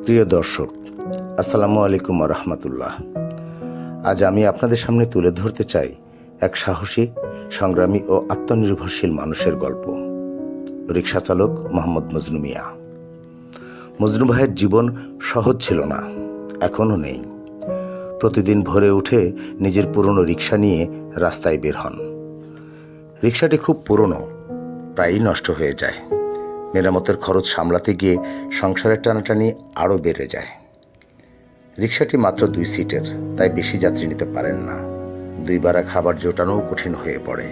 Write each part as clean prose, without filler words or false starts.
প্রিয় দর্শক, আসসালামু আলাইকুম রহমতুল্লাহ। আজ আমি আপনাদের সামনে তুলে ধরতে চাই এক সাহসী, সংগ্রামী ও আত্মনির্ভরশীল মানুষের গল্প। রিকশা চালক মোহাম্মদ মজনু মিয়া। মজনু ভাইয়ের জীবন সহজ ছিল না, এখনও নেই। প্রতিদিন ভোরে উঠে নিজের পুরনো রিকশা নিয়ে রাস্তায় বের হন। রিকশাটি খুব পুরনো, প্রায়ই নষ্ট হয়ে যায়। মেরামতের খরচ সামলাতে গিয়ে সংসারের টানাটানি আরও বেড়ে যায়। রিকশাটি মাত্র 2 সিটের, তাই বেশি যাত্রী নিতে পারেন না। 2 বেলা খাবার জোটানোও কঠিন হয়ে পড়ে।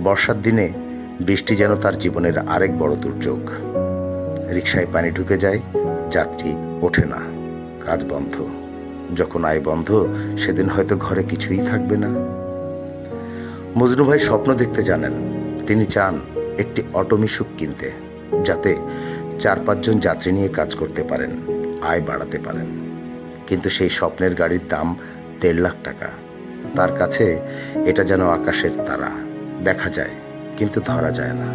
বর্ষার দিনে বৃষ্টি যেন তার জীবনের আরেক বড় দুর্যোগ। রিকশায় পানি ঢুকে যায়, যাত্রী ওঠে না, কাজ বন্ধ। যখন আয় বন্ধ, সেদিন হয়তো ঘরে কিছুই থাকবে না। মজনু ভাই স্বপ্ন দেখতে জানেন। তিনি চান একটি অটোমিশুক কিনতে, যাতে 4-5 জন যাত্রী নিয়ে কাজ করতে পারেন, আয় বাড়াতে পারেন। কিন্তু সেই স্বপ্নের গাড়ির দাম 1.5 লাখ টাকা। তার কাছে এটা যেন আকাশের তারা, দেখা যায় কিন্তু ধরা যায় না।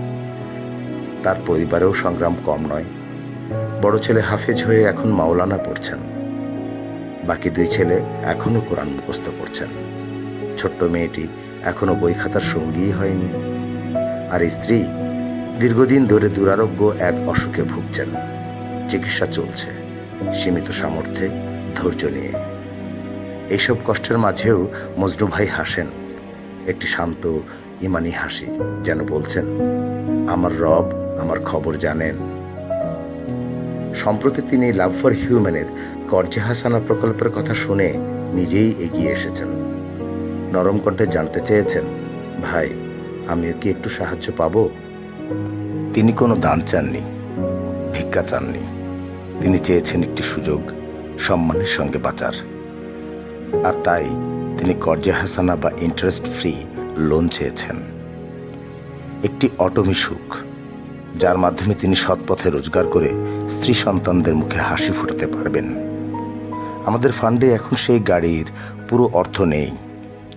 তার পরিবারেও সংগ্রাম কম নয়। বড় ছেলে হাফেজ হয়ে এখন মাওলানা পড়ছেন, বাকি 2 ছেলে এখনও কোরআন মুখস্থ করছেন। ছোট্ট মেয়েটি এখনও বই খাতার সঙ্গী হয়নি। আর স্ত্রী দীর্ঘদিন ধরে দুরারোগ্য এক অসুখে ভুগছেন। চিকিৎসা চলছে সীমিত সামর্থ্যে, ধৈর্য নিয়ে। এইসব কষ্টের মাঝেও মজনু ভাই হাসেন, একটি শান্ত ইমানি হাসি, যেন বলছেন, আমার রব আমার খবর জানেন। সম্প্রতি তিনি লাভ ফর হিউম্যানের কর্জে হাসানা প্রকল্পের কথা শুনে নিজেই এগিয়ে এসেছেন। নরম কণ্ঠে জানতে চেয়েছেন, ভাই, আমিও কি একটু সাহায্য পাব? তিনি কোনো দান চাননি, ভিক্ষা চাননি। তিনি চেয়েছেন একটি সুযোগ, সম্মানের সঙ্গে বাঁচার। আর তাই তিনি কর্জে হাসানা বা ইন্টারেস্ট ফ্রি লোন চেয়েছেন। একটি অটোমিশুক, যার মাধ্যমে তিনি সৎপথে রোজগার করে স্ত্রী সন্তানদের মুখে হাসি ফুটাতে পারবেন। আমাদের ফান্ডে এখন সেই গাড়ির পুরো অর্থ নেই,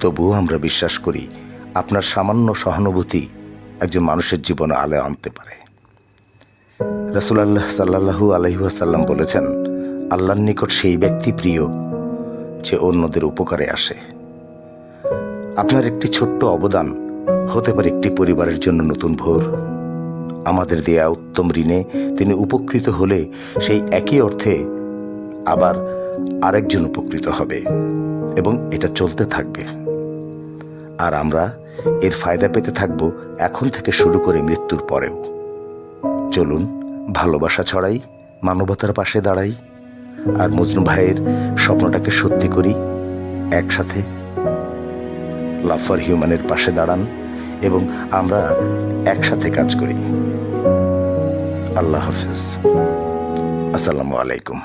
তবুও আমরা বিশ্বাস করি আপনার সামান্য সহানুভূতি একজন মানুষের জীবনে আলো আনতে পারে। রাসূলুল্লাহ সাল্লাল্লাহু আলাইহি ওয়াসাল্লাম বলেছেন, আল্লাহর নিকট সেই ব্যক্তি প্রিয় যে অন্যদের উপকারে আসে। আপনার একটি ছোট্ট অবদান হতে পারে একটি পরিবারের জন্য নতুন ভোর। আমাদের দেয়া উত্তম ঋণে তিনি উপকৃত হলে সেই একই অর্থে আবার আরেকজন উপকৃত হবে, এবং এটা চলতে থাকবে। আর আমরা এর ফায়দা পেতে থাকব এখন থেকে শুরু করে মৃত্যুর পরেও। চলুন ভালোবাসা ছড়াই, মানবতার পাশে দাঁড়াই, আর মজনু ভাইয়ের স্বপ্নটাকে সত্যি করি একসাথে। লাভ ফর হিউম্যানের পাশে দাঁড়ান এবং আমরা একসাথে কাজ করি। আল্লাহ হাফেজ। আসসালামু আলাইকুম।